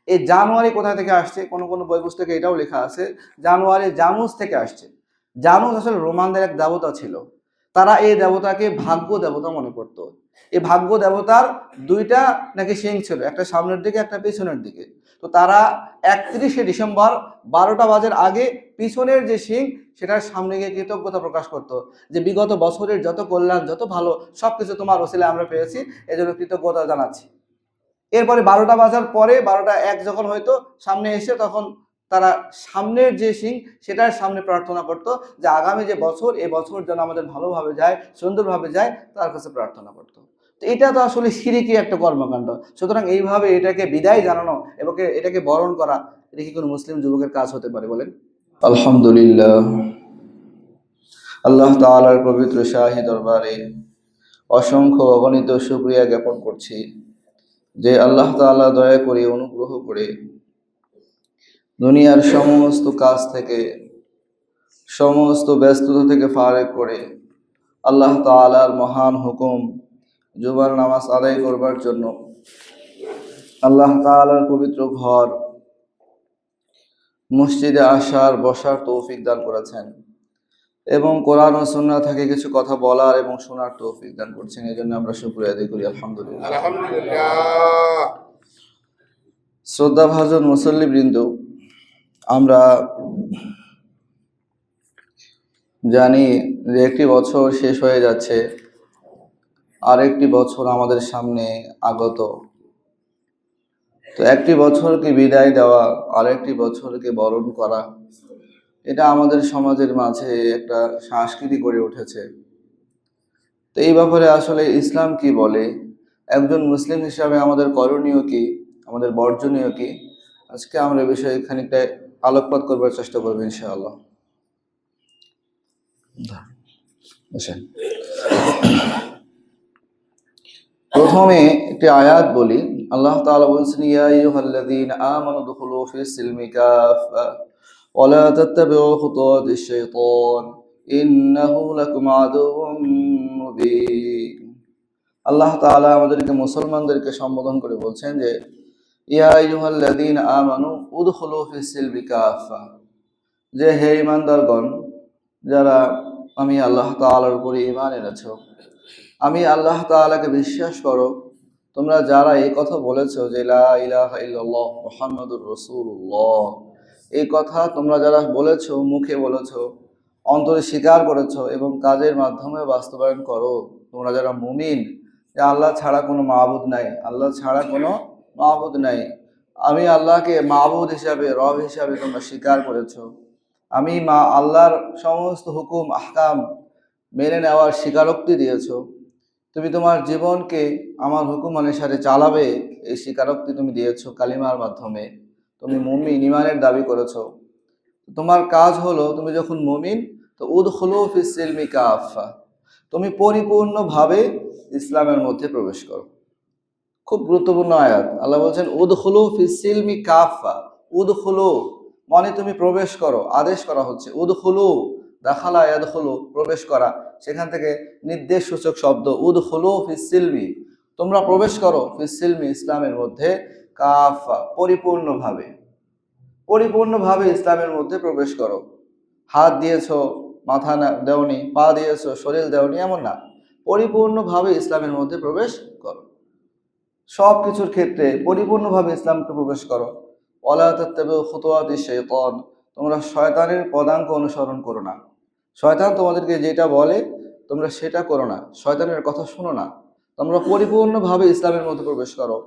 এই জানুয়ারি কোথা থেকে আসছে? কোনো কোনো বই পুস্তকে এটাও লেখা আছে জানুয়ারি জানুস থেকে আসছে। জানুস আসলে রোমানদের এক দেবতা ছিল। তারা এই দেবতাকে ভাগ্য দেবতা মনে করত। এই ভাগ্য দেবতার দুইটা নাকি শিং ছিল, একটা সামনের দিকে একটা পিছনের দিকে। তো তারা 31শে ডিসেম্বর 12টা বাজার আগে পিছনের যে শিং সেটার সামনে গিয়ে কৃতজ্ঞতা প্রকাশ করত যে বিগত বছরের যত কল্যাণ যত ভালো সবকিছু তোমার ওসিলায় আমরা পেয়েছি, এজন্য কৃতজ্ঞতা জানাচ্ছি। এরপরে 12টা বাজার পরে 12টা 1 যখন হয়তো সামনে এসে তখন তারা সামনের যে সিং সেটার সামনে প্রার্থনা করত যে আগামী যে বছর এই বছর যেন আমাদের ভালোভাবে যায়, সুন্দরভাবে যায়, তার কাছে প্রার্থনা করত। তো এটা তো আসলে শিরকি একটা কর্মকাণ্ড। সুতরাং এইভাবে এটাকে বিদায় জানানো এবং এটাকে বরণ করা, এটা কি কোনো মুসলিম যুবকের কাজ হতে পারে বলেন? আলহামদুলিল্লাহ, আল্লাহ তাআলার পবিত্র শাহী দরবারে অসংখ্য অগণিত শুকরিয়া জ্ঞাপন করছি যে আল্লাহ তাআলা দয়া করে অনুগ্রহ করে দুনিয়ার সমস্ত কাজ থেকে সমস্ত ব্যস্ততা থেকে ফারেক করে আল্লাহ তাআলার মহান হুকুম জুমার নামাজ আদায় করবার জন্য আল্লাহ তাআলার পবিত্র ঘর মসজিদে আসার বসার তৌফিক দান করেছেন এবং কোরআন ও সুন্নাহ থেকে কিছু কথা বলার এবং শোনার তৌফিক দান করছেন। এই জন্য আমরা শুকরিয়া আদায় করি আলহামদুলিল্লাহ। শ্রদ্ধাভাজন মুসল্লিবৃন্দ, আমরা জানি যে একটি বছর শেষ হয়ে যাচ্ছে, আরেকটি বছর আমাদের সামনে আগত। তো একটি বছরকে বিদায় দেওয়া, আরেকটি বছরকে বরণ করা, এটা আমাদের সমাজের মাঝে একটা সংস্কৃতি গড়ে উঠেছে। তো এই ব্যাপারে আসলে ইসলাম কি বলে, একজন মুসলিম হিসাবে আমাদের করণীয় কি, আমাদের বর্জনীয় কি, আজকে আমরা এই বিষয়ে খানিকটা আলোকপাত করবার চেষ্টা করবো ইনশাআল্লাহ। প্রথমে একটি আয়াত বলি। আল্লাহ তাআলা বলেছেন, ইয়া আইয়ুহাল্লাযীনা আমানু দুখুলু ফিস সিলমি কাফা ওয়া লা তাত্তাবিউ খুতুওয়াতিশ শাইতান ইন্নাহু লাকুম আদুউম মুবিন। আল্লাহ তাআলা আমাদেরকে মুসলমানদেরকে সম্বোধন করে বলছেন যে ইয়া আইয়ুহাল্লাযীনা আমানু উদখুলু ফিস সিলমি কাফা, যে হে ঈমানদারগণ, যারা আমি আল্লাহ তাআলার উপরে ঈমান এনেছো, আমি আল্লাহ তাআলাকে বিশ্বাস করো, তোমরা যারা এই কথা বলেছো যে লা ইলাহা ইল্লাল্লাহ মুহাম্মাদুর রাসূলুল্লাহ, এই কথা তোমরা যারা বলেছো, মুখে বলেছো, অন্তরে স্বীকার করেছো এবং কাজের মাধ্যমে বাস্তবায়ন করো, তোমরা যারা মুমিন, যে আল্লাহ ছাড়া কোনো মাবুদ নাই, আল্লাহ ছাড়া কোনো মাবুদ নাই, আমি আল্লাহকে মাবুদ হিসাবে, রব হিসাবে তোমরা স্বীকার করেছো, আমি আল্লাহর সমস্ত হুকুম আহকাম মেনে নেওয়ার স্বীকারোক্তি দিয়েছো, তুমি তোমার জীবনকে আমার হুকুম অনুসারে চালাবে, এই স্বীকারোক্তি তুমি দিয়েছো কালিমার মাধ্যমে, তুমি মুমিন ঈমানের দাবি করেছো। তোমার কাজ হলো, তুমি যখন মুমিন তো উদখুলু ফিস সিলমি কাফা, তুমি পরিপূর্ণভাবে ইসলামের মধ্যে প্রবেশ করো। খুব গুরুত্বপূর্ণ আয়াত। আল্লাহ বলছেন উদখুলু ফিস সিলমি কাফা, উদখুলু মানে তুমি প্রবেশ করো, আদেশ করা হচ্ছে। উদখুলু, দাখালা ইয়াদখুলু, প্রবেশ করা, সেখান থেকে নির্দেশ সূচক শব্দ উদখুলু ফিস সিলমি, তোমরা প্রবেশ করো ফিস সিলমি, ইসলামের মধ্যে, কাফা পরিপূর্ণভাবে, পরিপূর্ণভাবে ইসলামের মধ্যে প্রবেশ করো। হাত দিয়েছো, মাথা না দেওনি, পা দিয়েছো, শরীর দেওনি, এমন না, পরিপূর্ণভাবে ইসলামের মধ্যে প্রবেশ করো। সব কিছুর ক্ষেত্রে পরিপূর্ণভাবে ইসলামকে প্রবেশ করো। ওয়ালা তাত্তাবিউ খুতুওয়াতিশ শাইতান, তোমরা শয়তানের পদাঙ্ক অনুসরণ করো না। শয়তান তোমাদেরকে যেটা বলে তোমরা সেটা করো না, শয়তানের কথা শোনো না, তোমরা পরিপূর্ণভাবে ইসলামের মধ্যে প্রবেশ করো,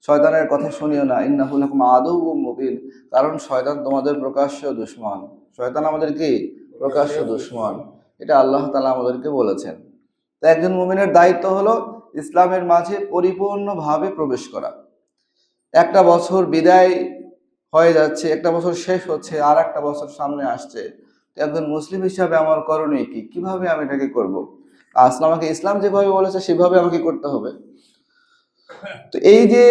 শয়তানের কথা শুনিও না। ইন্নাহু লাকুম আদুউম মুবিন, কারণ শয়তান তোমাদের প্রকাশ্য দুশমন। শয়তান আমাদের কি? প্রকাশ্য দুশমন। এটা আল্লাহ তাআলা আমাদেরকে বলেছেন। তো একজন মুমিনের দায়িত্ব হলো ইসলামের মাঝে পরিপূর্ণভাবে প্রবেশ করা। একটা বছর বিদায় হয়ে যাচ্ছে, একটা বছর শেষ হচ্ছে, আর একটা বছর সামনে আসছে। একজন মুসলিম হিসাবে আমার করণীয় কি, কিভাবে আমি এটাকে করব? আসলে আমাকে ইসলাম যেভাবে বলেছে সেভাবে আমাকে করতে হবে। তো এই যে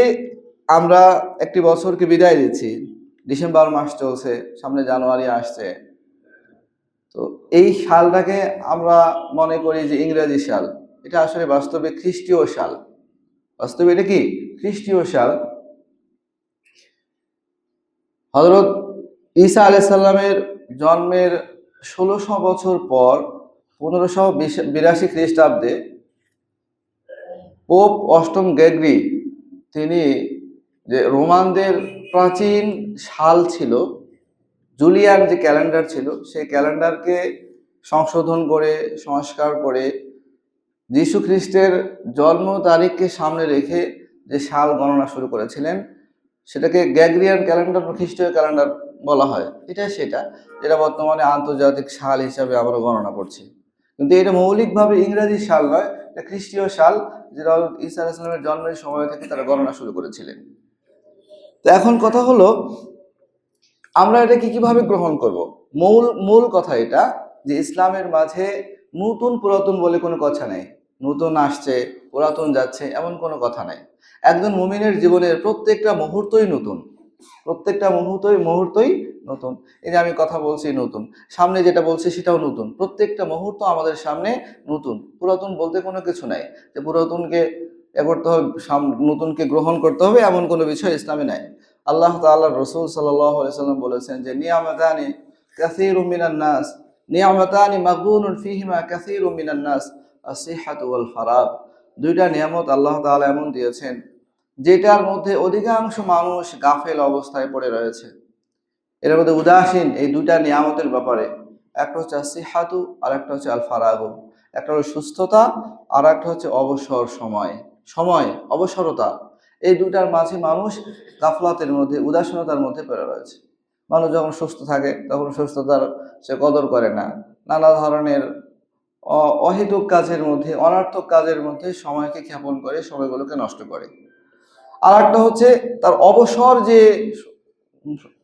আমরা একটি বছরকে বিদায় দিচ্ছি, ডিসেম্বর মাস চলছে, সামনে জানুয়ারি আসছে, তো এই সালটাকে আমরা মনে করি যে ইংরেজি সাল, এটা আসলে বাস্তবে খ্রিস্টীয় সাল। বাস্তবে এটা কি? খ্রিস্টীয় সাল। হযরত ঈসা আলাইহিস সালামের জন্মের ১৬০০ বছর পর 1582 খ্রিস্টাব্দে পোপ অষ্টম গ্রেগরি তিনি যে রোমানদের প্রাচীন সাল ছিল, জুলিয়ান যে ক্যালেন্ডার ছিল, সেই ক্যালেন্ডারকে সংশোধন করে সংস্কার করে যীশু খ্রিস্টের জন্ম তারিখকে সামনে রেখে যে সাল গণনা শুরু করেছিলেন, সেটাকে গ্রেগরিয়ান ক্যালেন্ডার বা খ্রিস্টীয় ক্যালেন্ডার বলা হয়। এটাই সেটা যেটা বর্তমানে আন্তর্জাতিক সাল হিসাবে আমরা গণনা করছি। কিন্তু এটা মৌলিকভাবে ইংরেজি সাল নয়, এটা খ্রিস্টীয় সাল, যেটা ঈসা আলাইহিস সালামের জন্মের সময় থেকে তারা গণনা শুরু করেছিলেন। তো এখন কথা হলো, আমরা এটাকে কিভাবে গ্রহণ করব? মূল কথা এটা যে ইসলামের মাঝে নতুন পুরাতন বলে কোনো কথা নেই। নতুন আসছে, পুরাতন যাচ্ছে, এমন কোনো কথা নাই। একজন মুমিনের জীবনের প্রত্যেকটা মুহূর্তই নতুন, প্রত্যেকটা মুহূর্তই নতুন। এই যে আমি কথা বলছি নতুন, সামনে যেটা বলছি সেটাও নতুন, প্রত্যেকটা মুহূর্ত আমাদের সামনে নতুন। পুরাতন বলতে কোনো কিছু নাই যে পুরাতনকে এ করতে হবে, নতুনকে গ্রহণ করতে হবে, এমন কোনো বিষয় ইসলামে নাই। আল্লাহ তাআলার রাসূল সাল্লাল্লাহু আলাইহি ওয়াসাল্লাম বলেছেন যে নিয়ামাতানি কাসীরুম মিনান নাস, নিয়ামাতানি মাগবুনুন ফীহিমা কাসীরুম মিনান নাস, আসিহাতু ওয়াল ফারাগ। দুইটা নিয়ামত আল্লাহ তাআলা এমন দিয়েছেন যেটার মধ্যে অধিকাংশ মানুষ গাফেল অবস্থায় পড়ে রয়েছে। এর মধ্যে উদাসীন এই দুইটা নিয়ামতের ব্যাপারে। একটা হচ্ছে আসিহাতু, আর একটা হচ্ছে আল ফারাগু। একটা হলো সুস্থতা, আর একটা হচ্ছে অবসর সময়, অবসরতা। এই দুইটার মাঝে মানুষ গাফলাতের মধ্যে, উদাসীনতার মধ্যে পড়ে রয়েছে। মানুষ যখন সুস্থ থাকে তখন সুস্থতার সে কদর করে না, নানা ধরনের অহেতুক কাজের মধ্যে, অনর্থক কাজের মধ্যে সময়কে ক্ষেপণ করে, সময়গুলোকে নষ্ট করে। আর একটা হচ্ছে তার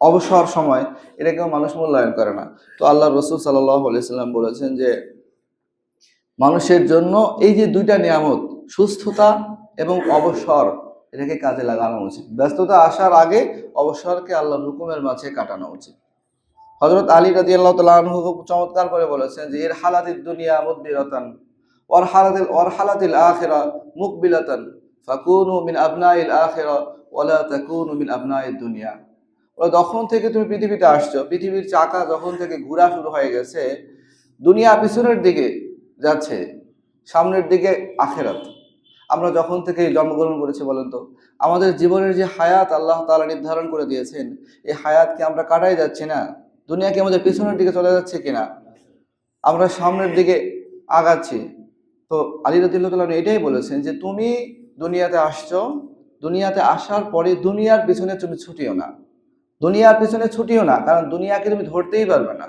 অবসর সময়, এটাকেও মানুষ মূল্যায়ন করে না। তো আল্লাহ রাসূল সাল্লাল্লাহু আলাইহি সাল্লাম বলেছেন যে মানুষের জন্য এই যে দুইটা নিয়ামত, সুস্থতা এবং অবসর, এটাকে কাজে লাগানো উচিত। ব্যস্ততা আসার আগে অবসরকে আল্লাহর হুকুমের মাঝে কাটানো উচিত। হযরত আলী রাদিয়াল্লাহু তাআলা আনহু খুব চমৎকার করে বলেছেন যে এর হালাতিদ দুনিয়া মুদবিরাতান ওয়ার হালাতিল আখিরা মুকবিলাতান ফাকুনু মিন আবনাইল আখিরা ওয়ালা তাকুনু মিন আবনাইদ দুনিয়া। যখন থেকে তুমি পৃথিবীতে আসছো, পৃথিবীর চাকা যখন থেকে ঘোরা শুরু হয়ে গেছে, দুনিয়া পিছনের দিকে যাচ্ছে, সামনের দিকে আখিরাত। আমরা যখন থেকে জন্মগ্রহণ করেছি বলেন তো, আমাদের জীবনের যে হায়াত আল্লাহ তাআলা নির্ধারণ করে দিয়েছেন, এই হায়াতকে আমরা কাটাই যাচ্ছি না? দুনিয়া কি আমাদের পিছনের দিকে চলে যাচ্ছে কিনা? আমরা সামনের দিকে আগাচ্ছি। তো আলী রাদিয়াল্লাহু তাআলা এটাই বলেছেন যে তুমি দুনিয়াতে আসছো, দুনিয়াতে আসার পরে দুনিয়ার পিছনে তুমি ছুটিও না, দুনিয়ার পিছনে ছুটিও না, কারণ দুনিয়াকে তুমি ধরতেই পারবে না।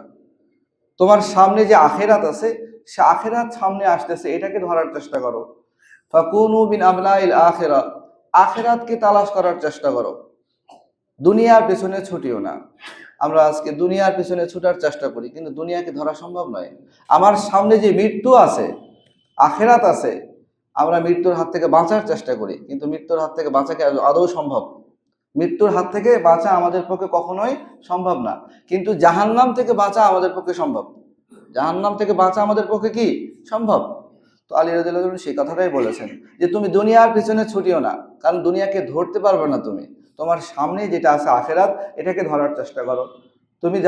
তোমার সামনে যে আখিরাত আছে, সে আখিরাত সামনে আসতেছে, এটাকে ধরার চেষ্টা করো। ফাকুনু মিন আবনাইল আখিরা, আখিরাতকে তালাশ করার চেষ্টা করো, দুনিয়ার পেছনে ছুটিও না। আমরা আজকে দুনিয়ার পেছনে ছুটার চেষ্টা করি, কিন্তু দুনিয়াকে ধরা সম্ভব নয়। আমার সামনে যে মৃত্যু আছে, আখিরাত আছে, আমরা মৃত্যুর হাত থেকে বাঁচার চেষ্টা করি, কিন্তু মৃত্যুর হাত থেকে বাঁচা কি আদৌ সম্ভব? মৃত্যুর হাত থেকে বাঁচা আমাদের পক্ষে কখনোই সম্ভব না। কিন্তু জাহান্নাম থেকে বাঁচা আমাদের পক্ষে সম্ভব। জাহান্নাম থেকে বাঁচা আমাদের পক্ষে কি সম্ভব? তো আলী রাদিয়াল্লাহু আনহু সেই কথাটাই বলেছেন যে তুমি দুনিয়ার পিছনে ছুটিও না, কারণ দুনিয়াকে ধরতে পারবে না তুমি। তোমার সামনে যেটা আছে আখিরাত, এটাকে ধরার চেষ্টা করো। তুমি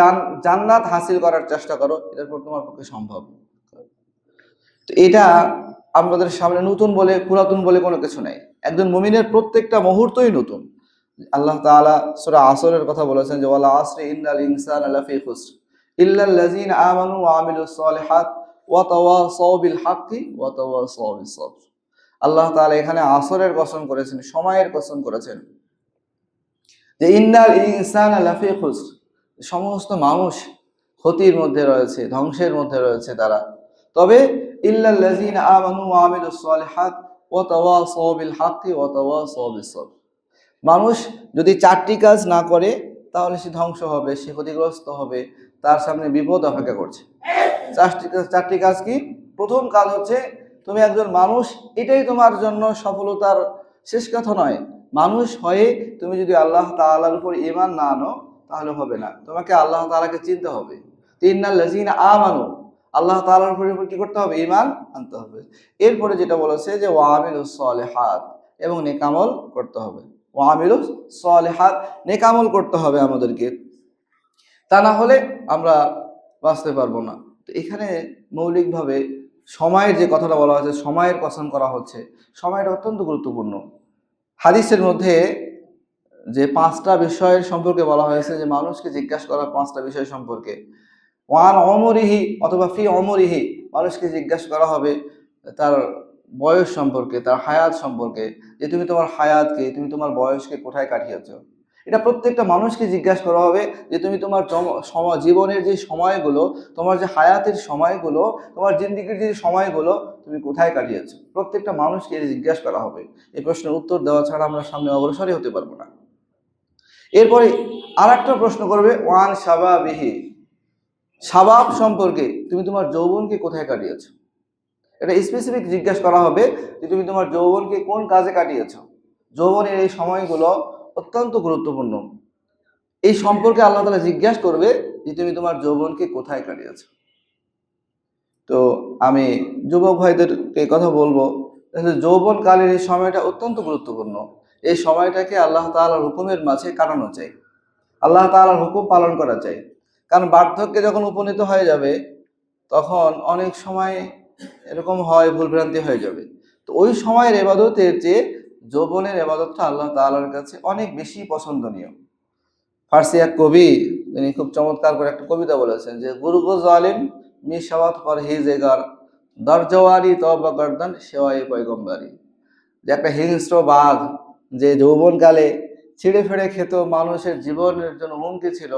জান্নাত হাসিল করার চেষ্টা করো, এটার পর তোমার পক্ষে সম্ভব। তো এটা আমাদের সামনে নতুন বলে পুরাতন বলে কোনো কিছু নাই। একজন মুমিনের প্রত্যেকটা মুহূর্তই নতুন। আল্লাহ তাআলা সূরা আসরের কথা বলেছেন যে ওয়াল আসরি ইন্নাল ইনসানা লাফি খুসর ইল্লাল্লাযিনা আমানু ওয়া আমিলুস সলিহাত ওয়া তাওয়াসাউ বিল হাক্কি ওয়া তাওয়াসাউ বিস সবর। আল্লাহ তাআলা এখানে আসরের কসম করেছেন, সময়ের কসম করেছেন যে ইন্নাল ইনসানা লাফি খুসর, সমস্ত মানুষ ক্ষতির মধ্যে রয়েছে, ধ্বংসের মধ্যে রয়েছে তারা। তবে ইল্লাল্লাযিনা আমানু ওয়া আমিলুস সলিহাত ওয়া তাওয়াসাউ বিল হাক্কি ওয়া তাওয়াসাউ বিস সবর। মানুষ যদি চারটি কাজ না করে তাহলে সে ধ্বংস হবে, সে ক্ষতিগ্রস্ত হবে, তার সামনে বিপদ অপেক্ষা করছে। চারটি কাজ কি? প্রথম কাজ হচ্ছে তুমি একজন মানুষ, এটাই তোমার জন্য সফলতার শেষ কথা নয়। মানুষ হয়ে তুমি যদি আল্লাহ তাআলার উপর ঈমান না আনো তাহলে হবে না, তোমাকে আল্লাহ তাআলাকে চিনতে হবে। ইন্নাল্লাযিনা আমানু, আল্লাহ তাআলার উপর কি করতে হবে? ঈমান আনতে হবে। এরপরে যেটা বলেছে যে ওয়া আমিলুস সলিহাত, এবং নেক আমল করতে হবে। ওয়া আমিলুস সলিহাত, নেক আমল করতে হবে আমাদেরকে, তা না হলে আমরা বাঁচতে পারবো না। তো এখানে মৌলিকভাবে সময়ের যে কথাটা বলা হয়েছে, সময়ের কসম করা হচ্ছে, সময়টা অত্যন্ত গুরুত্বপূর্ণ। হাদিসের মধ্যে যে 5টা বিষয়ের সম্পর্কে বলা হয়েছে, যে মানুষকে জিজ্ঞাসা করা 5টা বিষয় সম্পর্কে, ওয়ান অমরিহি অথবা ফি অমরিহি, মানুষকে জিজ্ঞাসা করা হবে তার বয়স সম্পর্কে, তার হায়াত সম্পর্কে, যে তুমি তোমার হায়াতকে, তুমি তোমার বয়সকে কোথায় কাটিয়েছো। এটা প্রত্যেকটা মানুষকে জিজ্ঞাসা করা হবে, যে তুমি তোমার জীবনের যে সময়গুলো, তোমার যে হায়াতের সময়গুলো, তোমার জিন্দিগির যে সময়গুলো তুমি কোথায় কাটিয়েছো, প্রত্যেকটা মানুষকে জিজ্ঞাসা করা হবে। এই প্রশ্নের উত্তর দেওয়া ছাড়া আমরা সামনে অগ্রসরই হতে পারবো না। এরপরে আর একটা প্রশ্ন করবে, ওয়ান শাবাবিহি, শাবাব সম্পর্কে, তুমি তোমার যৌবনকে কোথায় কাটিয়েছো। এটা স্পেসিফিক জিজ্ঞাসা করা হবে যে তুমি তোমার যৌবনকে কোন কাজে কাটিয়েছো। যৌবনের এই সময়গুলো অত্যন্ত গুরুত্বপূর্ণ। এই সম্পর্কে আল্লাহ তাআলা জিজ্ঞাসা করবে যে তুমি তোমার যৌবনকে কোথায় কাটিয়েছো। তো আমি যুবক ভাইদেরকে কথা বলবো, যৌবনকালের এই সময়টা অত্যন্ত গুরুত্বপূর্ণ। এই সময়টাকে আল্লাহ তাআলার হুকুমের মাঝে কাটানো চাই, আল্লাহ তাআলার হুকুম পালন করা চাই। কারণ বার্ধক্যে যখন উপনীত হয়ে যাবে, তখন অনেক সময় এরকম হয়, ভুলভ্রান্তি হয়ে যাবে। তো ওই সময়ের ইবাদতের চেয়ে যৌবনের ইবাদতটা আল্লাহ তাআলার কাছে অনেক বেশি পছন্দনীয়। ফার্সি এক কবি, তিনি খুব চমৎকার করে একটা কবিতা বলেছেন, যে গুরুগো জালিম মিশাওয়াত পরহেজগার, দরজওয়ারি তওবা গর্দান সেওয়ায়ে পয়গম্বরী। যে একটা হিংস্র বাঘ, যে যৌবনকালে ছিঁড়ে ফেড়ে খেত, মানুষের জীবনের জন্য হুমকি ছিল,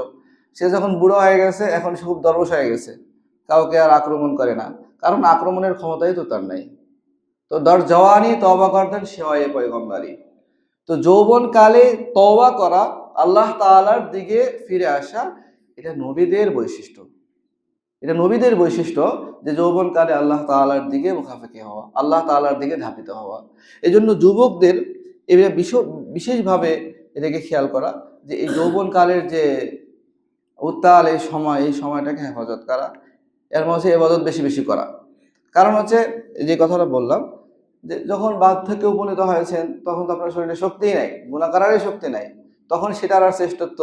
সে যখন বুড়ো হয়ে গেছে, এখন সে খুব দরবেশ হয়ে গেছে, কাউকে আর আক্রমণ করে না, কারণ আক্রমণের ক্ষমতাই তো তার নাই। তো দর জওয়ানি তওবা করতেন সেওয়ায়ে পয়গম্বরী। তো যৌবনকালে তওবা করা, আল্লাহ তাআলার দিকে ফিরে আসা, এটা নবীদের বৈশিষ্ট্য। এটা নবীদের বৈশিষ্ট্য, যে যৌবনকালে আল্লাহ তাআলার দিকে মুখাফেকি হওয়া, আল্লাহ তাআলার দিকে ধাবিত হওয়া। এই জন্য যুবকদের এটা বিশেষভাবে এটাকে খেয়াল করা, যে এই যৌবনকালের যে উত্তাল এই সময়, এই সময়টাকে হেফাজত করা, এর মাঝে ইবাদত বেশি বেশি করা। কারণ হচ্ছে, যে কথাটা বললাম, যে যখন বার্ধক্যে উপনীত হয়েছেন, তখন তো আপনার শরীরে শক্তিই নাই, গুনাহ করারই শক্তি নাই, তখন সেটার আর শ্রেষ্ঠত্ব।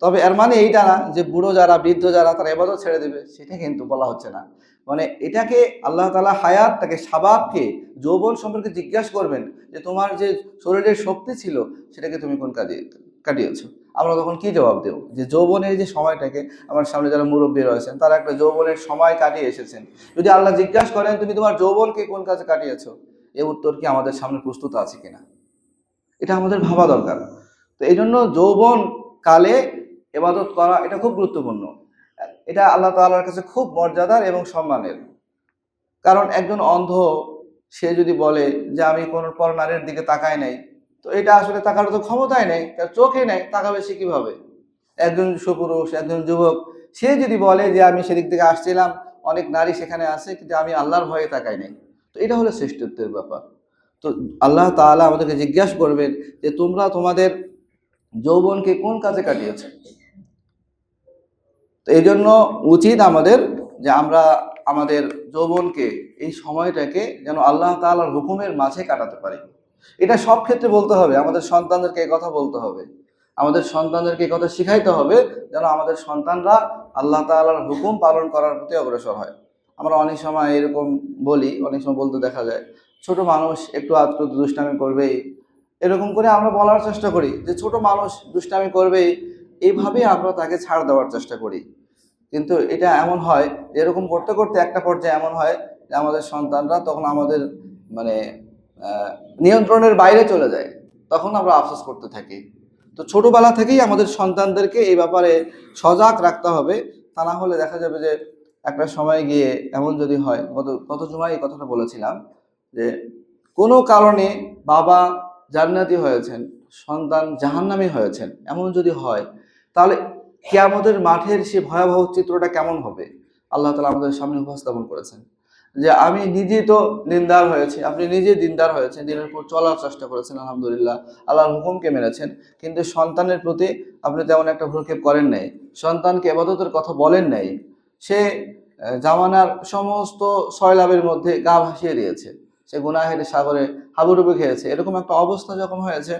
তবে এর মানে এইটা না যে বুড়ো যারা, বৃদ্ধ যারা, তারা ইবাদত ছেড়ে দেবে, সেটা কিন্তু বলা হচ্ছে না। মানে এটাকে আল্লাহ তাআলা হায়াতটাকে, শাবাবকে, যৌবন সম্পর্কে জিজ্ঞাসা করবেন, যে তোমার যে শরীরের শক্তি ছিল, সেটাকে তুমি কোন কাজে কাটিয়েছো। আমরা তখন কি জবাব দেব, যে যৌবনের যে সময়টাকে, আমার সামনে যারা মুরব্বী রয়েছেন, তারা একটা যৌবনের সময় কাটিয়ে এসেছেন, যদি আল্লাহ জিজ্ঞাসা করেন তুমি তোমার যৌবনকে কোন কাজে কাটিয়েছো, এই উত্তর কি আমাদের সামনে প্রস্তুত আছে কিনা, এটা আমাদের ভাবা দরকার। তো এই জন্য যৌবন কালে ইবাদত করা এটা খুব গুরুত্বপূর্ণ। এটা আল্লাহ তাআলার কাছে খুব মর্যাদার এবং সম্মানের। কারণ একজন অন্ধ, সে যদি বলে যে আমি কোনো পর নারীর দিকে তাকাই নাই, তো এটা আসলে তাকার তো ক্ষমতাই নেই, তার চোখে নেই, তাকাবে সে কিভাবে। একজন সুপুরুষ, একজন যুবক, সে যদি বলে যে আমি সেদিক থেকে আসছিলাম, অনেক নারী সেখানে আছে, কিন্তু আমি আল্লাহর ভয়ে তাকাই নাই, তো এটা হলো শ্রেষ্ঠত্বের ব্যাপার। তো আল্লাহ তাআলা আমাদেরকে জিজ্ঞাসা করবেন যে তোমরা তোমাদের যৌবনকে কোন কাজে কাটিয়েছো। তো এই জন্য উচিত আমাদের, যে আমরা আমাদের যৌবনকে, এই সময়টাকে যেন আল্লাহ তাআলার হুকুমের মাঝে কাটাতে পারি। এটা সব ক্ষেত্রে বলতে হবে, আমাদের সন্তানদেরকে এই কথা বলতে হবে, আমাদের সন্তানদেরকে এই কথা শিখাইতে হবে, যেন আমাদের সন্তানরা আল্লাহ তাআলার হুকুম পালন করার প্রতি অগ্রসর হয়। আমরা অনেক সময় এরকম বলি, অনেক সময় বলতে দেখা যায়, ছোট মানুষ একটু আধটু দুষ্টামি করবেই, এরকম করে আমরা বলার চেষ্টা করি, যে ছোট মানুষ দুষ্টামি করবেই, এইভাবেই আমরা তাকে ছাড় দেওয়ার চেষ্টা করি। কিন্তু এটা এমন হয়, এরকম করতে করতে একটা পর্যায়ে এমন হয়, যে আমাদের সন্তানরা তখন আমাদের মানে নিয়ন্ত্রণের বাইরে চলে যায়, তখন আমরা আফসোস করতে থাকি। তো ছোটবেলা থেকেই আমাদের সন্তানদেরকে এই ব্যাপারে সজাগ রাখতে হবে, তা না হলে দেখা যাবে যে একটা সময় গিয়ে এমন যদি হয়, গত জুমায় এই কথাটা বলেছিলাম, যে কোনো কারণে বাবা জান্নাতি হয়েছেন, সন্তান জাহান্নামী হয়েছেন, এমন যদি হয়, তাহলে কিয়ামতের মাঠের সে ভয়াবহ চিত্রটা কেমন হবে, আল্লাহ তাআলা আমাদের সামনে উপস্থাপন করেছেন। যে আমি নিজে তো দিনদার হয়েছি, আপনি নিজে দিনদার হয়েছেন, দিনের উপর চলার চেষ্টা করেছেন, আলহামদুলিল্লাহ, আল্লাহর হুকুমকে মেনেছেন, কিন্তু সন্তানের প্রতি আপনি তেমন একটা ভ্রুক্ষেপ করেন নাই, সন্তানকে ইবাদতের কথা বলেন নাই, সে জামানার সমস্ত সয়লাবের মধ্যে গা ভাসিয়ে দিয়েছে, সে গুনাহের সাগরে হাবুডুবু খেয়েছে। এরকম একটা অবস্থা যখন হয়েছে,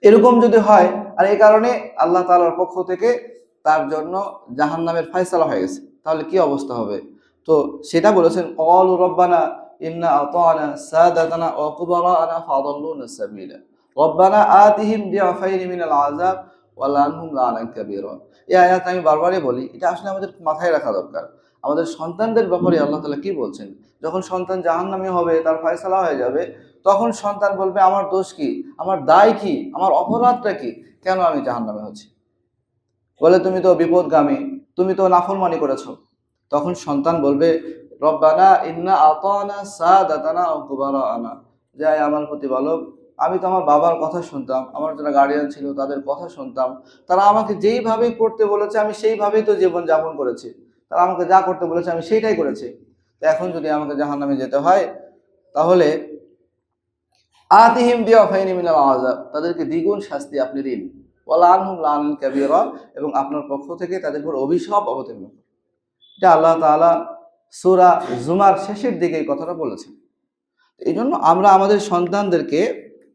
এরকম যদি হয়, আর এই কারণে আল্লাহ তাআলার পক্ষ থেকে তার জন্য জাহান্নামের ফয়সালা হয়ে গেছে, তাহলে কি অবস্থা হবে? তো সেটা বলেছেন, ক্বালু রব্বানা ইন্না আতানা সাদাতানা ওয়া কুবারানা ফাদাল্লুনা সাবিলা রব্বানা আতিহিম দিআফাইনি মিনাল আযাব ওয়া লানহুম লানান কাবীরা। এই আয়াত আমি বারবারই বলি, এটা আসলে আমাদের মাথায় রাখা দরকার। আমাদের সন্তানদের ব্যাপারে আল্লাহ তাআলা কি বলছেন? যখন সন্তান জাহান্নামী হবে, তার ফয়সালা হয়ে যাবে, তখন সন্তান বলবে আমার দোষ কি, আমার দায় কি, আমার অপরাধটা কি, কেন আমি জাহান্নামে হচ্ছি? বলে তুমি তো বিপদগামী, তুমি তো নাফরমানি করেছো। তখন সন্তান বলবে রব্বানা ইন্না আতানা সাদাতানা ওয়া কুবারানা, যে আমার প্রতিপালক, আমি তো আমার বাবার কথা শুনতাম, আমার যারা গার্ডিয়ান ছিল তাদের কথা শুনতাম, তারা আমাকে যেইভাবে করতে বলেছে আমি সেইভাবেই তো জীবন যাপন করেছি, তারা আমাকে যা করতে বলেছে আমি সেইটাই করেছি। তো এখন যদি আমাকে জাহান্নামে যেতে হয়, তাহলে আতিহিম দিআফাইনি মিনাল আযাব, তাদেরকে দ্বিগুণ শাস্তি আপনি দিন, ওয়া লানহুম লানান কাবীরা, এবং আপনার পক্ষ থেকে তাদের উপর অভিশাপ অবতীর্ণ করুন। এটা আল্লাহ তাআলা সূরা জুমার শেষের দিকে এই কথাটা বলেছেন। এই জন্য আমরা আমাদের সন্তানদেরকে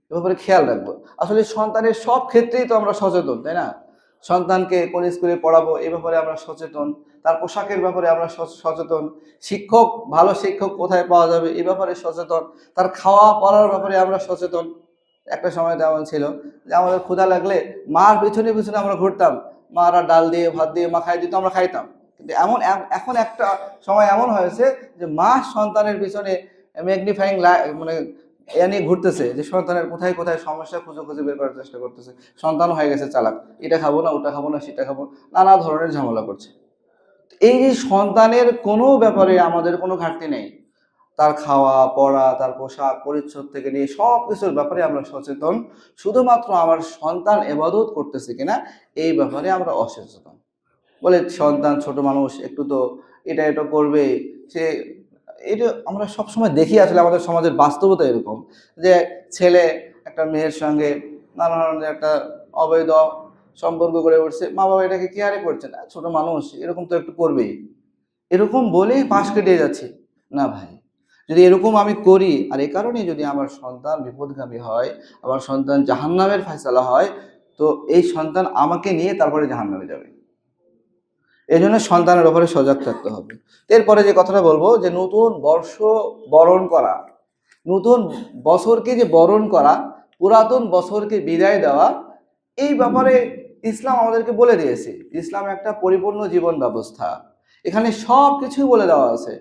এ ব্যাপারে খেয়াল রাখবো। আসলে সন্তানের সব ক্ষেত্রেই তো আমরা সচেতন, তাই না? সন্তানকে কোন স্কুলে পড়াবো এ ব্যাপারে আমরা সচেতন, তার পোশাকের ব্যাপারে আমরা সচেতন, শিক্ষক ভালো শিক্ষক কোথায় পাওয়া যাবে এ ব্যাপারে সচেতন, তার খাওয়া পড়ার ব্যাপারে আমরা সচেতন। একটা সময় তেমন ছিল যে আমাদের ক্ষুধা লাগলে মার পিছনে পিছনে আমরা ঘুরতাম, মারা ডাল দিয়ে ভাত দিয়ে মাখাই দিত, আমরা খাইতাম। কিন্তু এখন একটা সময় এমন হয়েছে যে মা সন্তানের পিছনে ম্যাগনিফাইং মানে এ নিয়ে ঘুরতেছে, যে সন্তানের কোথায় কোথায় সমস্যা খুঁজে খুঁজে বের করার চেষ্টা করতেছে। সন্তান হয়ে গেছে চালাক, এটা খাবো না, ওটা খাবো না, সেটা খাবো, নানা ধরনের ঝামেলা করছে। এই যে সন্তানের কোনো ব্যাপারে আমাদের কোনো ঘাটতি নেই, তার খাওয়া পড়া, তার পোশাক পরিচ্ছদ থেকে নিয়ে সব কিছুর ব্যাপারে আমরা সচেতন। শুধুমাত্র আমার সন্তান ইবাদত করতেছে কিনা এই ব্যাপারে আমরা অসচেতন। বলে সন্তান ছোট মানুষ, একটু তো এটা এটা করবে, সে এটা আমরা সবসময় দেখি। আসলে আমাদের সমাজের বাস্তবতা এরকম যে ছেলে একটা মেয়ের সঙ্গে নানা ধরনের একটা অবৈধ সম্পর্ক করে উঠছে, মা বাবা এটাকে কেয়ারে করছে না, ছোট মানুষ এরকম তো একটু করবেই, এরকম বলেই পাশ কেটে যাচ্ছে। না ভাই, যদি এরকম আমি করি আর এ কারণে যদি আমার সন্তান বিপদগামী হয়, আমার সন্তান জাহান্নামের ফয়সালা হয়, তো এই সন্তান আমাকে নিয়ে তারপরে জাহান্নামে যাবে। এই জন্য সন্তানের ব্যাপারে সজাগ থাকতে হবে। এরপরে যে কথাটা বলবো, যে নতুন বর্ষ বরণ করা, নতুন বছরকে যে বরণ করা, পুরাতন বছরকে বিদায় দেওয়া, এই ব্যাপারে ইসলাম আমাদেরকে বলে দিয়েছে। ইসলাম একটা পরিপূর্ণ জীবন ব্যবস্থা, এখানে সব কিছুই বলে দেওয়া আছে।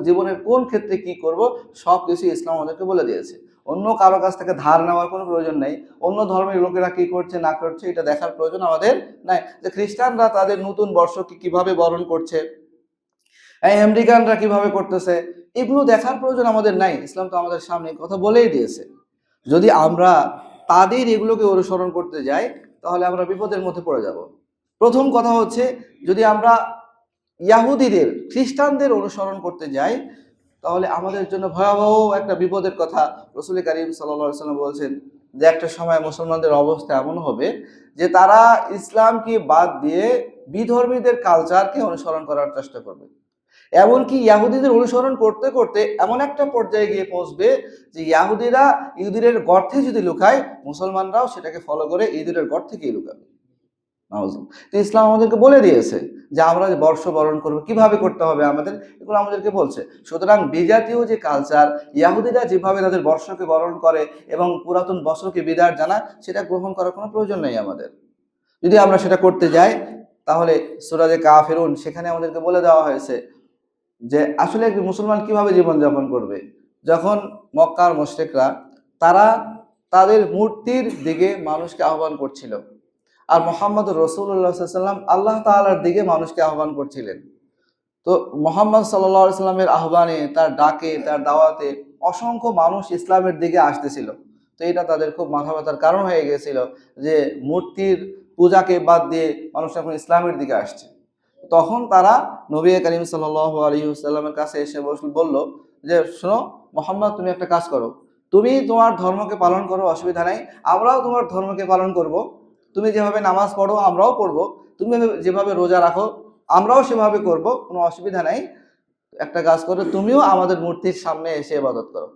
জীবনের কোন ক্ষেত্রে কি করব সব কিছু ইসলাম আমাদেরকে বলে দিয়েছে। অন্য কারো কাছ থেকে ধার নেওয়ার কোনো প্রয়োজন নেই, অন্য ধর্মের লোকেরা কি করছে না করছে এটা দেখার প্রয়োজন আমাদের নাই। যে খ্রিস্টানরা তাদের নতুন বর্ষকে কিভাবে বরণ করছে, আমেরিকানরা কিভাবে করতেছে, এগুলো দেখার প্রয়োজন আমাদের নাই। ইসলাম তো আমাদের সামনে কথা বলেই দিয়েছে। যদি আমরা তাদের এগুলোকে অনুসরণ করতে যাই, তাহলে আমরা বিপদের মধ্যে পড়ে যাব। প্রথম কথা হচ্ছে, যদি আমরা ইয়াহুদিদের খ্রিস্টানদের অনুসরণ করতে যাই, তাহলে আমাদের জন্য ভয়াবহ একটা বিপদের কথা রাসূল কারীম সাল্লাল্লাহু আলাইহি ওয়াসাল্লাম বলছেন, যে একটা সময় মুসলমানদের অবস্থা এমন হবে যে তারা ইসলামকে বাদ দিয়ে বিধর্মীদের কালচারকে অনুসরণ করার চেষ্টা করবে। এমনকি ইয়াহুদিদের অনুসরণ করতে করতে এমন একটা পর্যায়ে গিয়ে পৌঁছবে যে ইয়াহুদিরা ইহুদিদের গর্তে যদি লুকায়, মুসলমানরাও সেটাকে ফলো করে ইহুদিদের গর্ত থেকেই লুকাবে। তো ইসলাম আমাদেরকে বলে দিয়েছে যে আমরা বর্ষ বরণ করবো, কিভাবে করতে হবে আমাদের, এগুলো আমাদেরকে বলছে। সুতরাং বিজাতীয় যে কালচার, ইয়াহুদিরা যেভাবে তাদের বর্ষকে বরণ করে এবং পুরাতন বছরকে বিদায় জানায়, সেটা গ্রহণ করার কোনো প্রয়োজন নেই আমাদের। যদি আমরা সেটা করতে যাই, তাহলে সূরা যে কাফিরুন সেখানে আমাদেরকে বলে দেওয়া হয়েছে যে আসলে একজন মুসলমান কিভাবে জীবনযাপন করবে। যখন মক্কার মুশরিকরা তারা তাদের মূর্তির দিকে মানুষকে আহ্বান করছিল, আর মোহাম্মদ রাসূলুল্লাহ সাল্লাল্লাহু আলাইহি ওয়াসাল্লাম আল্লাহ তাআলার দিকে মানুষকে আহ্বান করছিলেন। তো মোহাম্মদ সাল্লাল্লাহু আলাইহি সাল্লামের আহ্বানে, তার ডাকে, তার দাওয়াতে অসংখ্য মানুষ ইসলামের দিকে আসতেছিল। তো এটা তাদের খুব মাথা ব্যথার কারণ হয়ে গিয়েছিল যে মূর্তির পূজাকে বাদ দিয়ে মানুষ এখন ইসলামের দিকে আসছে। তখন তারা নবী করিম সাল্লাল্লাহু আলাইহি ওয়াসাল্লামের কাছে এসে বলল যে শোনো মোহাম্মদ, তুমি একটা কাজ করো, তুমি তোমার ধর্মকে পালন করো, অসুবিধা নাই, আমরাও তোমার ধর্মকে পালন করব। তুমি যেভাবে নামাজ পড়ো আমরাও পড়বো, তুমি যেভাবে রোজা রাখো আমরাও সেভাবে করব, কোনো অসুবিধা নাই। একটা কাজ করো, তুমিও আমাদের মূর্তির সামনে এসে ইবাদত করো।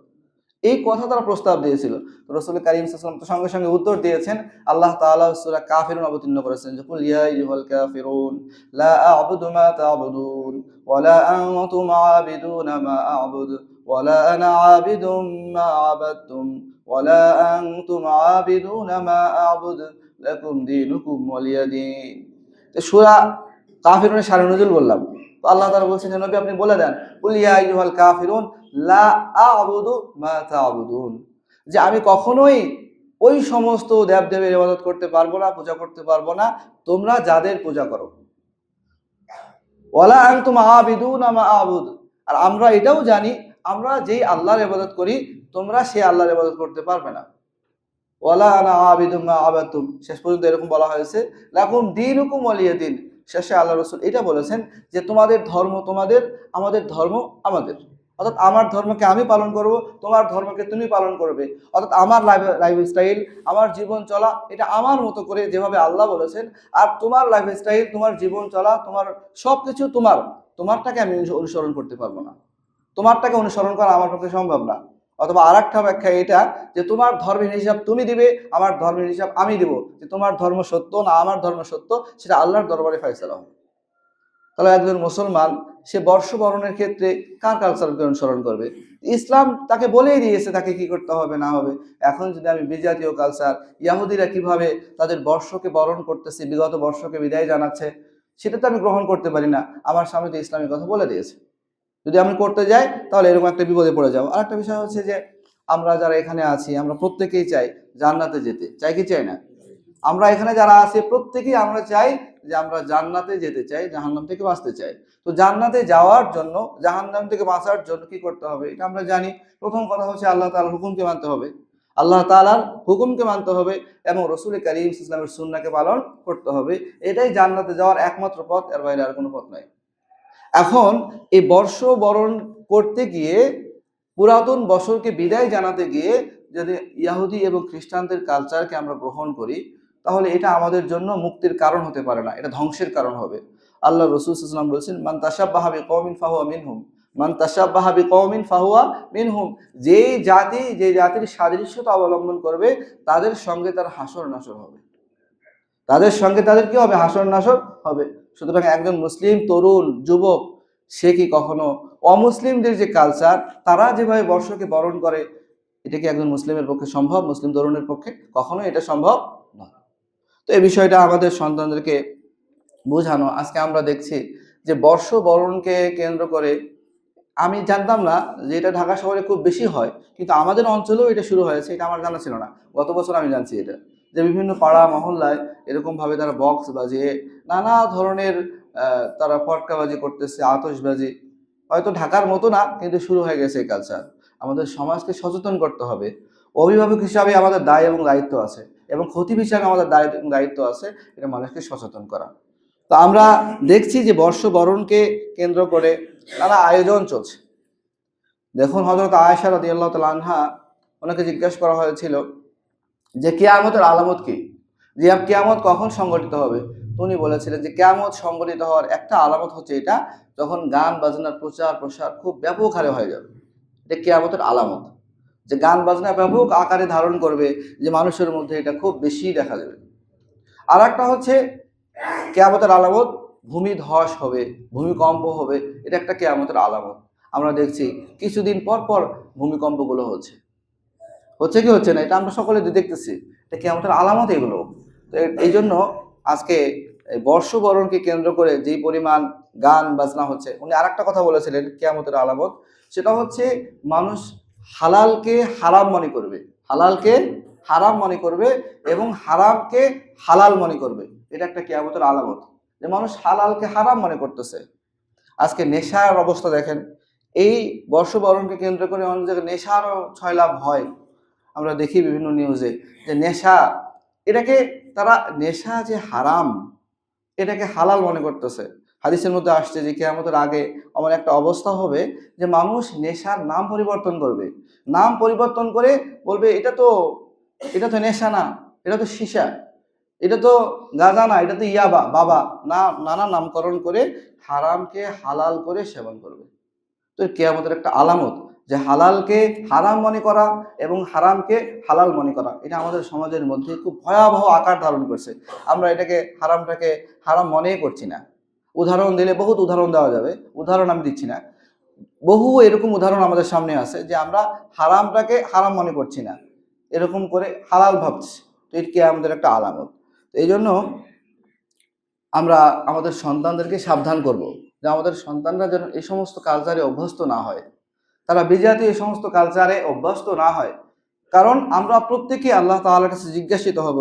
এই কথা তারা প্রস্তাব দিয়েছিল। তো রাসূল কারীম সাল্লাল্লাহু আলাইহি ওয়াসাল্লাম তো সঙ্গে সঙ্গে উত্তর দিয়েছেন। আল্লাহ তাআলা সূরা কাফিরুন অবতীর্ণ করেছেন যে কুল ইয়া আইয়ুহাল কাফিরুন লা আ'বুদু মা তা'বুদুন ওয়া লা আনতুম আ'বিদুনা মা আ'বুদু ওয়া লা আনা আ'বিদুম মা আ'বাদতুম ওয়া লা আনতুম আ'বিদুনা মা আ'বুদু লাকুম দীনুকুম ওয়ালিয়া দীন। তো সূরা কাফিরুনের শানে নুজুল বললাম। তো আল্লাহ তাআলা বলছেন যে নবী আপনি বলে দেন কুল ইয়া আইয়ুহাল কাফিরুন লা আ'বুদু মা তা'বুদুন, যে আমি কখনোই ওই সমস্ত দেবদেবীর ইবাদত করতে পারবো না, পূজা করতে পারবো না তোমরা যাদের পূজা করো। ওয়ালা আনতুম আ'বিদুনা মা আ'বুদ, আর আমরা এটাও জানি আমরা যেই আল্লাহর ইবাদত করি তোমরা সেই আল্লাহর ইবাদত করতে পারবে না। ওয়ালা আনা আ'বিদুম মা আ'বাদতুম, শেষ পর্যন্ত এরকম বলা হয়েছে লাকুম দীনুকুম ওয়ালিয়া দীন। শেষে আল্লাহ রাসূল এটা বলেছেন যে তোমাদের ধর্ম তোমাদের, আমাদের ধর্ম আমাদের। অর্থাৎ আমার ধর্মকে আমি পালন করব, তোমার ধর্মকে তুমি পালন করবে। অর্থাৎ আমার লাইফস্টাইল, আমার জীবন চলা এটা আমার মতো করে যেভাবে আল্লাহ বলেছেন, আর তোমার লাইফস্টাইল, তোমার জীবন চলা, তোমার সবকিছু তোমারটাকে আমি অনুসরণ করতে পারবো না। তোমারটাকে অনুসরণ করা আমার পক্ষে সম্ভব না। অথবা আরেকটা ব্যাখ্যা এটা যে তোমার ধর্মের হিসাব তুমি দিবে, আমার ধর্মের হিসাব আমি দিব, যে তোমার ধর্ম সত্য না আমার ধর্ম সত্য সেটা আল্লাহর দরবারে ফয়সালা হবে। তাহলে একজন মুসলমান সে বর্ষবরণের ক্ষেত্রে কার কালচারকে অনুসরণ করবে? ইসলাম তাকে বলেই দিয়েছে তাকে কি করতে হবে না হবে। এখন যদি আমি বিজাতীয় কালচার, ইয়াহুদিরা কিভাবে তাদের বর্ষকে বরণ করতেছে, বিগত বর্ষকে বিদায় জানাচ্ছে, সেটা তো আমি গ্রহণ করতে পারি না। আমার সামনে তো ইসলামের কথা বলে দিয়েছে, যদি আমি করতে যাই তাহলে এরকম একটা বিপদে পড়ে যাবো। আর একটা বিষয় হচ্ছে যে আমরা যারা এখানে আছি আমরা প্রত্যেকেই চাই জান্নাতে যেতে, চাই কি চাই না? আমরা এখানে যারা আছি প্রত্যেকেই আমরা চাই যে আমরা জান্নাতে যেতে চাই, জাহান্নাম থেকে বাঁচতে চাই। তো জান্নাতে যাওয়ার জন্য, জাহান্নাম থেকে বাঁচার জন্য কি করতে হবে এটা আমরা জানি। প্রথম কথা হচ্ছে আল্লাহ তাআলার হুকুমকে মানতে হবে, আল্লাহ তাআলার হুকুমকে মানতে হবে এবং রাসূল কারীম সাল্লাল্লাহু আলাইহি ওয়াসাল্লামের সুন্নাহকে পালন করতে হবে। এটাই জান্নাতে যাওয়ার একমাত্র পথ, এর বাইরে আর কোনো পথ নাই। এখন এই বর্ষ বরণ করতে গিয়ে, পুরাতন বছরকে বিদায় জানাতে গিয়ে যদি ইহুদি এবং খ্রিস্টানদের কালচারকে আমরা গ্রহণ করি তাহলে এটা আমাদের জন্য মুক্তির কারণ হতে পারে না, এটা ধ্বংসের কারণ হবে। আল্লাহ রাসূল সাল্লাল্লাহু আলাইহি ওয়াসাল্লাম বলেছেন মান তাশাব্বাহা বিকওমিন ফাহুয়া মিনহুম, মান তাশাব্বাহা বিকওমিন ফাহুয়া মিনহুম, যেই জাতি যে জাতির সাদৃশ্যতা অবলম্বন করবে তাদের সঙ্গে তার হাসর নাসর হবে, তাদের সঙ্গে তাদের কি হবে? হাসর নাসর হবে। সুতরাং একজন মুসলিম তরুণ যুবক সে কি কখনো অমুসলিমদের যে কালচার তারা যেভাবে বর্ষকে বরণ করে এটা কি একজন মুসলিমের পক্ষে সম্ভব? মুসলিম তরুণের পক্ষে কখনো এটা সম্ভব না। তো এই বিষয়টা আমাদের সন্তানদেরকে বোঝানো। আজকে আমরা দেখছি যে বর্ষ বরণকে কেন্দ্র করে, আমি জানতাম না যে এটা ঢাকা শহরে খুব বেশি হয়, কিন্তু আমাদের অঞ্চলেও এটা শুরু হয়েছে, এটা আমার জানা ছিল না। গত বছর আমি জানছি এটা, যে বিভিন্ন পাড়া মহল্লায় এরকমভাবে তারা বক্স বাজিয়ে নানা ধরনের তারা পটকাবাজি করতেছে, আতশবাজি। হয়তো ঢাকার মতো না, কিন্তু শুরু হয়ে গেছে এই কালচার। আমাদের সমাজকে সচেতন করতে হবে। অভিভাবক হিসাবে আমাদের দায় এবং দায়িত্ব আছে, এবং খতিব হিসাবে আমাদের দায়িত্ব আছে এটা মানুষকে সচেতন করা। তো আমরা দেখছি যে বর্ষ বরণকে কেন্দ্র করে নানা আয়োজন চলছে। দেখুন হযরত আয়েশা রাদিয়াল্লাহু তাআলা আনহা, ওনাকে জিজ্ঞাসা করা হয়েছিল যে কিয়ামতের আলামত কি, যে কিয়ামত কখন সংঘটিত হবে। তো উনি বলেছিলেন যে কিয়ামত সংঘটিত হওয়ার একটা আলামত হচ্ছে এটা, যখন গান বাজনার প্রচার প্রসার খুব ব্যাপক হারে হয়ে যাবে, এটা কিয়ামতের আলামত। যে গান বাজনা ব্যাপক আকারে ধারণ করবে, যে মানুষের মধ্যে এটা খুব বেশি দেখা যাবে। আর একটা হচ্ছে কিয়ামতের আলামত, ভূমি ধস হবে, ভূমিকম্প হবে, এটা একটা কিয়ামতের আলামত। আমরা দেখছি কিছুদিন পর পর ভূমিকম্পগুলো হচ্ছে কি হচ্ছে না, এটা আমরা সকলে দেখতেছি, এটা কিয়ামতের আলামত এগুলো। তো এই জন্য আজকে এই বর্ষবরণকে কেন্দ্র করে যেই পরিমাণ গান বাজনা হচ্ছে, উনি আরেকটা কথা বলেছিলেন কিয়ামতের আলামত, সেটা হচ্ছে মানুষ হালালকে হারাম মনে করবে, হালালকে হারাম মনে করবে এবং হারামকে হালাল মনে করবে। এটা একটা কিয়ামতের আলামত, যে মানুষ হালালকে হারাম মনে করতেছে। আজকে নেশার অবস্থা দেখেন, এই বর্ষবরণকে কেন্দ্র করে অনেক জায়গায় নেশারও ছয়লাভ হয়। আমরা দেখি বিভিন্ন নিউজে যে নেশা, এটাকে তারা নেশা যে হারাম এটাকে হালাল মনে করতেছে। হাদিসের মধ্যে আসছে যে কিয়ামতের আগে আমার একটা অবস্থা হবে যে মানুষ নেশার নাম পরিবর্তন করবে, নাম পরিবর্তন করে বলবে এটা তো নেশা না, এটা তো সীসা, এটা তো গাঁজা না, এটা তো ইয়াবা বাবা, না নানা নামকরণ করে হারামকে হালাল করে সেবন করবে। তো কিয়ামতের একটা আলামত যে হালালকে হারাম মনে করা এবং হারামকে হালাল মনে করা, এটা আমাদের সমাজের মধ্যে খুব ভয়াবহ আকার ধারণ করছে। আমরা এটাকে হারামটাকে হারাম মনেই করছি না। উদাহরণ দিলে বহুত উদাহরণ দেওয়া যাবে, উদাহরণ আমি দিচ্ছি না। বহু এরকম উদাহরণ আমাদের সামনে আছে যে আমরা হারামটাকে হারাম মনে করছি না, এরকম করে হালাল ভাবছি। তো এটা আমাদের একটা আলামত। তো এই জন্য আমরা আমাদের সন্তানদেরকে সাবধান করব যে আমাদের সন্তানরা যেন এই সমস্ত কালচারে অভ্যস্ত না হয়, তারা বিজাতীয় এই সমস্ত কালচারে অভ্যস্ত না হয়। কারণ আমরা প্রত্যেকে আল্লাহ তাআলার কাছে জিজ্ঞাসিত হব।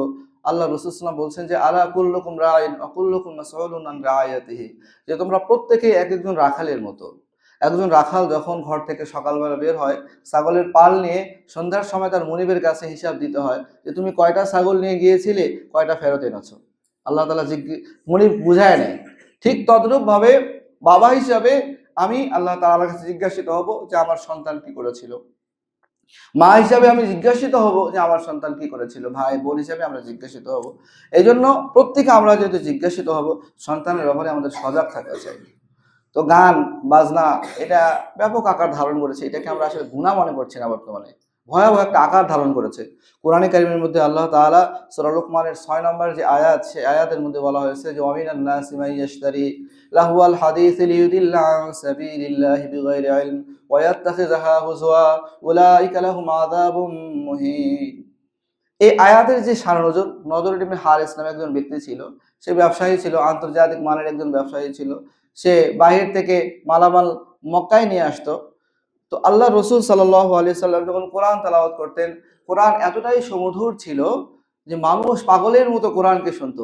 আল্লাহ রাসূল সাল্লাল্লাহু আলাইহি ওয়াসাল্লাম বলছেন যে আলা কুল্লুকুম রাইন ওয়া কুল্লুকুম মাসউলুন আন রাইয়াতিহি, যে তোমরা প্রত্যেকেই এক একজন রাখালের মতো। একজন রাখাল যখন ঘর থেকে সকালবেলা বের হয় ছাগলের পাল নিয়ে, সন্ধ্যার সময় তার মনিবের কাছে হিসাব দিতে হয় যে তুমি কয়টা ছাগল নিয়ে গিয়েছিলে, কয়টা ফেরত এনেছো। আল্লাহ তাআলা মনিব বুঝায় নেয়। ঠিক তদ্রূপ ভাবে বাবা হিসাবে আমি আল্লাহ তাআলার কাছে জিজ্ঞাসিত হব যে আমার সন্তান কি করেছিল। মা হিসাবে আমি জিজ্ঞাসিত হব যে আমার সন্তান কি করেছিল। ভাই বোন হিসাবে আমরা জিজ্ঞাসিত হব। এই জন্য প্রত্যেকে আমরা যেহেতু জিজ্ঞাসিত হব, সন্তানের ব্যাপারে আমাদের সজাগ থাকা চাই। তো গান বাজনা এটা ব্যাপক আকার ধারণ করেছে, এটাকে আমরা আসলে গুনাহ মনে করছি না, বর্তমানে ভয়াবহ একটা আকার ধারণ করেছে। কোরআনে কারিমের মধ্যে আল্লাহ তাআলা সূরা লুকমানের 6 নম্বর যে আয়াত, সেই আয়াতের মধ্যে বলা হয়েছে যে ওয়ামিনান নাসি মান ইয়াশতারি লাহওয়াল হাদিস লিয়ুদিল্লা আন সাবিলিল্লাহি বিগাইরি ইলম ওয়া ইয়াত্তাখিযুহা হুজওয়া উলাইকা লাহুম আযাবুম মুহিন। এই আয়াতের যে সারনজর, নজর ইবনে হারিস নামে একজন ব্যক্তি ছিল। সে ব্যবসায়ী ছিল, আন্তর্জাতিক মানের একজন ব্যবসায়ী ছিল। সে বাহির থেকে মালামাল মক্কায় নিয়ে আসতো। তো আল্লাহ রসুল সাল্লাল্লাহু আলাইহি সাল্লাম যখন কোরআন তেলাওয়াত করতেন, কোরআন এতটাই সুমধুর ছিল যে মানুষ পাগলের মতো কোরআনকে শুনতো।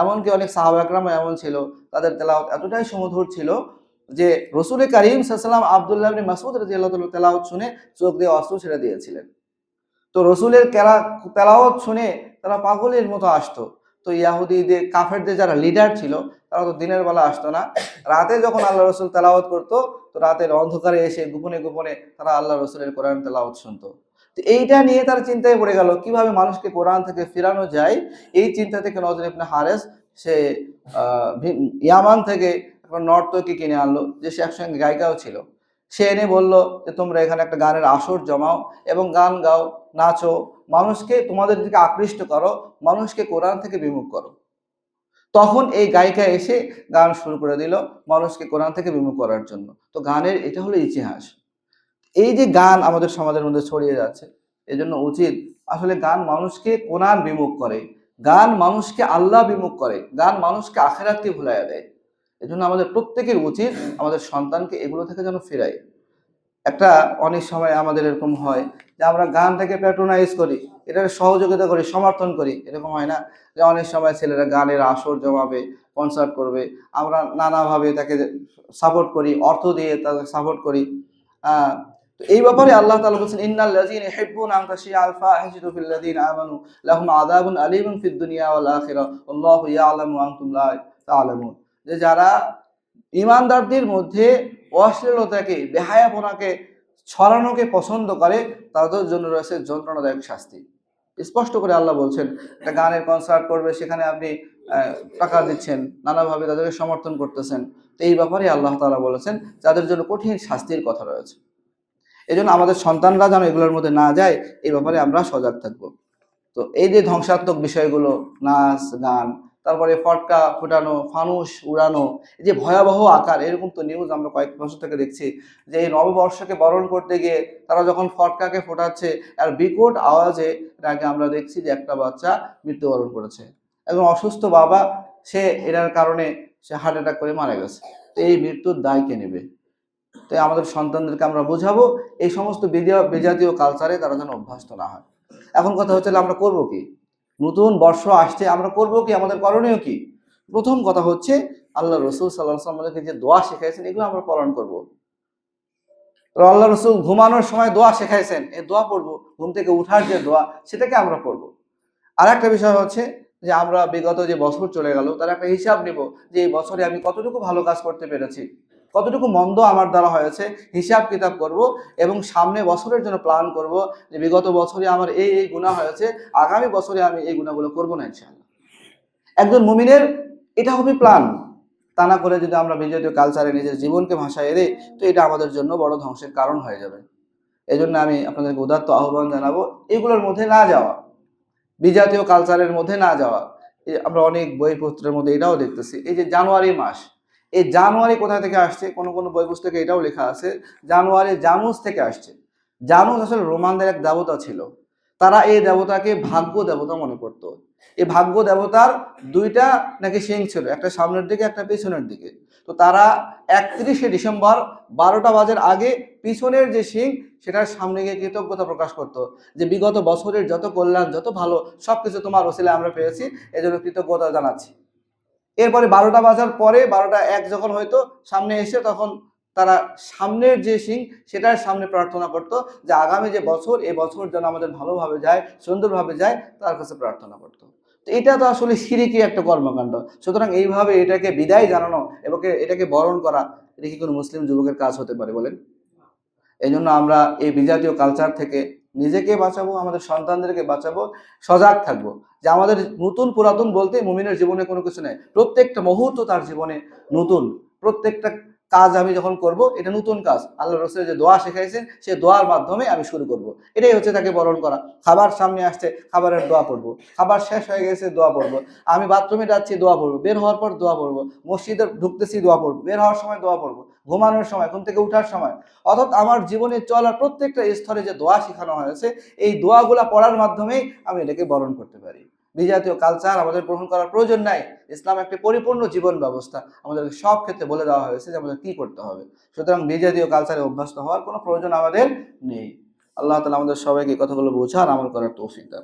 এমনকি অনেক সাহাবা একরাম এমন ছিল, তাদের তেলাওয়াত এতটাই সুমধুর ছিল যে রসুল করিম সাল্লাল্লাহু আলাইহি ওয়াসাল্লাম আব্দুল্লাহ ইবনে মাসউদ রাদিয়াল্লাহু তাআলা তেলাওয়াত শুনে চোখ দিয়ে অশ্রু ছেড়ে দিয়েছিলেন। তো রসুলের তেলাওয়াত শুনে তারা পাগলের মতো আসতো। তো ইয়াহুদীদের কাফেরদের যারা লিডার ছিল, তারা তো দিনের বেলা আসতো না, রাতে যখন আল্লাহ রসুল তেলাওয়াত করতো, তো রাতের অন্ধকারে এসে গোপনে গোপনে তারা আল্লাহ রসুলের কোরআন তেলাওয়াত শুনতো। তো এইটা নিয়ে তার চিন্তায় পড়ে গেল কিভাবে মানুষকে কোরআন থেকে ফিরানো যায়। এই চিন্তা থেকে নজর ইবনে হারেস সে ইয়ামান থেকে একটা নর্তকী কিনে আনলো, যে সে একসঙ্গে গায়িকাও ছিল। সে এনে বলল যে তোমরা এখানে একটা গানের আসর জমাও এবং গান গাও, নাচো, মানুষকে তোমাদের দিকে আকৃষ্ট করো, মানুষকে কোরআন থেকে বিমুখ করো। তখন এই গায়িকা এসে গান শুরু করে দিল মানুষকে কোরআন থেকে বিমুখ করার জন্য। তো গানের এটা হলো ইতিহাস। এই যে গান আমাদের সমাজের মধ্যে ছড়িয়ে যাচ্ছে, এজন্য উচিত আসলে গান মানুষকে কোরআন বিমুখ করে, গান মানুষকে আল্লাহ বিমুখ করে, গান মানুষকে আখিরাতকে ভুলাইয়া দেয়। এজন্য আমাদের প্রত্যেকের উচিত আমাদের সন্তানকে এগুলো থেকে যেন ফেরাই। একটা অনেক সময় আমাদের এরকম হয় যে আমরা গানটাকে প্যাট্রোনাইজ করি, এটার সহযোগিতা করি, সমর্থন করি। এরকম হয় না যে অনেক সময় ছেলেরা গানের আসর জমাবে, কনসার্ট করবে, আমরা নানাভাবে তাকে সাপোর্ট করি, অর্থ দিয়ে তাকে সাপোর্ট করি। তো এই ব্যাপারে আল্লাহ তাআলা বলেছেন ইন্নাল লাযীনা ইউহিব্বুনা আন তাশিয়া আল ফাহিশাতু ফিল লাযীনা আমানু লাহুম আযাবুন আলীমুন ফিদ দুনিয়া ওয়াল আখিরাহ আল্লাহু ইয়ালামু ওয়া আনতুম লা তা'লামুন। যে যারা ঈমানদারদের মধ্যে অশ্লীলতাকে, বেহায়াপনাকে ছড়ানোকে পছন্দ করে, তাদের জন্য রয়েছে যন্ত্রণাদায়ক শাস্তি। স্পষ্ট করে আল্লাহ বলছেন, একটা গানের কনসার্ট করবে, সেখানে আপনি টাকা দিচ্ছেন, নানাভাবে তাদেরকে সমর্থন করতেছেন। তো এই ব্যাপারে আল্লাহ তাআলা বলেছেন যাদের জন্য কঠিন শাস্তির কথা রয়েছে। এজন্য আমাদের সন্তানরা যেন এগুলোর মধ্যে না যায়, এই ব্যাপারে আমরা সজাগ থাকবো। তো এই যে ধ্বংসাত্মক বিষয়গুলো, নাচ গান, তারপরে ফটকা ফুটানো, ফানুস উড়ানো, এই যে ভয়াবহ আকার, এরকম তো নিউজ আমরা কয়েক বছর থেকে দেখছি যে এই নববর্ষকে বরণ করতে গিয়ে তারা যখন ফটকাকে ফোটাচ্ছে আর বিকট আওয়াজে, এর আগে আমরা দেখছি যে একটা বাচ্চা মৃত্যুবরণ করেছে। একজন অসুস্থ বাবা, সে এটার কারণে সে হার্ট অ্যাটাক করে মারা গেছে। তো এই মৃত্যুর দায় কে নেবে? তাই আমাদের সন্তানদেরকে আমরা বোঝাবো এই সমস্ত বিজাতীয় কালচারে তারা যেন অভ্যস্ত না হয়। এখন কথা হচ্ছে আমরা করব কি? নতুন বর্ষ আসছে, আমরা করব কি? আমাদের করণীয় কি? প্রথম কথা হচ্ছে আল্লাহ রসুল সাল্লাল্লাহু আলাইহি ওয়াসাল্লামকে যে দোয়া শেখাইছেন, এগুলো আমরা পালন করব। আল্লাহ রসুল ঘুমানোর সময় দোয়া শেখাইছেন, এই দোয়া পড়বো। ঘুম থেকে উঠার যে দোয়া, সেটাকে আমরা পড়বো। আর একটা বিষয় হচ্ছে যে আমরা বিগত যে বছর চলে গেল, তার একটা হিসাব নিব যে এই বছরে আমি কতটুকু ভালো কাজ করতে পেরেছি, কতটুকু মন্দ আমার দ্বারা হয়েছে, হিসাব কিতাব করব এবং সামনে বছরের জন্য প্ল্যান করব যে বিগত বছরে আমার এই এই গুনাহ হয়েছে, আগামী বছরে আমি এই গুনাহগুলো করব না ইনশাআল্লাহ। একজন মুমিনের এটা হবে প্ল্যান। তা না করে যদি আমরা বিজাতীয় কালচারে নিজের জীবনকে ভাসাইয়ে দেই, তো এটা আমাদের জন্য বড় ধ্বংসের কারণ হয়ে যাবে। এই জন্য আমি আপনাদেরকে উদাত্ত আহ্বান জানাবো এগুলোর মধ্যে না যাওয়া, বিজাতীয় কালচারের মধ্যে না যাওয়া। আমরা অনেক বইপত্রের মধ্যে এটাও দেখতেছি, এই যে জানুয়ারি মাস, এই জানুয়ারি কোথা থেকে আসছে, কোন কোন বই পুস্তকে এটাও লেখা আছে জানুয়ারি জানুস থেকে আসছে। জানুস আসলে রোমানদের এক দেবতা ছিল, তারা এই দেবতাকে ভাগ্য দেবতা মনে করত। এই ভাগ্য দেবতার দুইটা নাকি শিং ছিল, একটা সামনের দিকে একটা পিছনের দিকে। তো তারা 31শে ডিসেম্বর 12টা বাজার আগে পিছনের যে শিং সেটার সামনে গিয়ে কৃতজ্ঞতা প্রকাশ করত, যে বিগত বছরের যত কল্যাণ যত ভালো সবকিছু তোমার ওসিলায় আমরা পেয়েছি, এজন্য কৃতজ্ঞতা জানাচ্ছি। এরপরে 12টা বাজার পরে 12টা 1 যখন হয়তো সামনে এসে, তখন তারা সামনের যে সিং সেটার সামনে প্রার্থনা করত, যে আগামী যে বছর, এই বছর যেন আমাদের ভালোভাবে যায়, সুন্দরভাবে যায়, তার কাছে প্রার্থনা করত। তো এটা তো আসলে শিরকি একটা কর্মকাণ্ড। সুতরাং এইভাবে এটাকে বিদায় জানানো এবং এটাকে বরণ করা, এটা কি কোনো মুসলিম যুবকের কাজ হতে পারে বলেন? এই জন্য আমরা এই বিজাতীয় কালচার থেকে নিজেকে বাঁচাবো, আমাদের সন্তানদেরকে বাঁচাবো, সজাগ থাকবো যে আমাদের নতুন পুরাতন বলতে মুমিনের জীবনে কোনো কিছু নেই, প্রত্যেকটা মুহূর্ত তার জীবনে নতুন। প্রত্যেকটা কাজ আমি যখন করব এটা নতুন কাজ, আল্লাহ রসুলের যে দোয়া শেখাইছেন সেই দোয়ার মাধ্যমে আমি শুরু করব। এটাই হচ্ছে তাকে বরণ করা। খাবার সামনে আসছে, খাবারের দোয়া পড়বো, খাবার শেষ হয়ে গেছে দোয়া পড়বো, আমি বাথরুমে যাচ্ছি দোয়া পড়বো, বের হওয়ার পর দোয়া পড়বো, মসজিদে ঢুকতেছি দোয়া পড়বো, বের হওয়ার সময় দোয়া পড়বো, ঘুমানোর সময়, ঘুম থেকে উঠার সময়। অর্থাৎ আমার জীবনে চলার প্রত্যেকটা স্তরে যে দোয়া শেখানো হয়েছে, এই দোয়াগুলা পড়ার মাধ্যমেই আমি এটাকে বরণ করতে পারি। বিজাতীয় কালচার আমাদের গ্রহণ করার প্রয়োজন নাই। ইসলাম একটি পরিপূর্ণ জীবন ব্যবস্থা, আমাদেরকে সব ক্ষেত্রে বলে দেওয়া হয়েছে যে আমাদের কি করতে হবে। সুতরাং বিজাতীয় কালচারে অভ্যস্ত হওয়ার কোনো প্রয়োজন আমাদের নেই। আল্লাহ তাআলা আমাদের সবাইকে এই কথাগুলো বোঝার আমল করার তৌফিক দান করুন।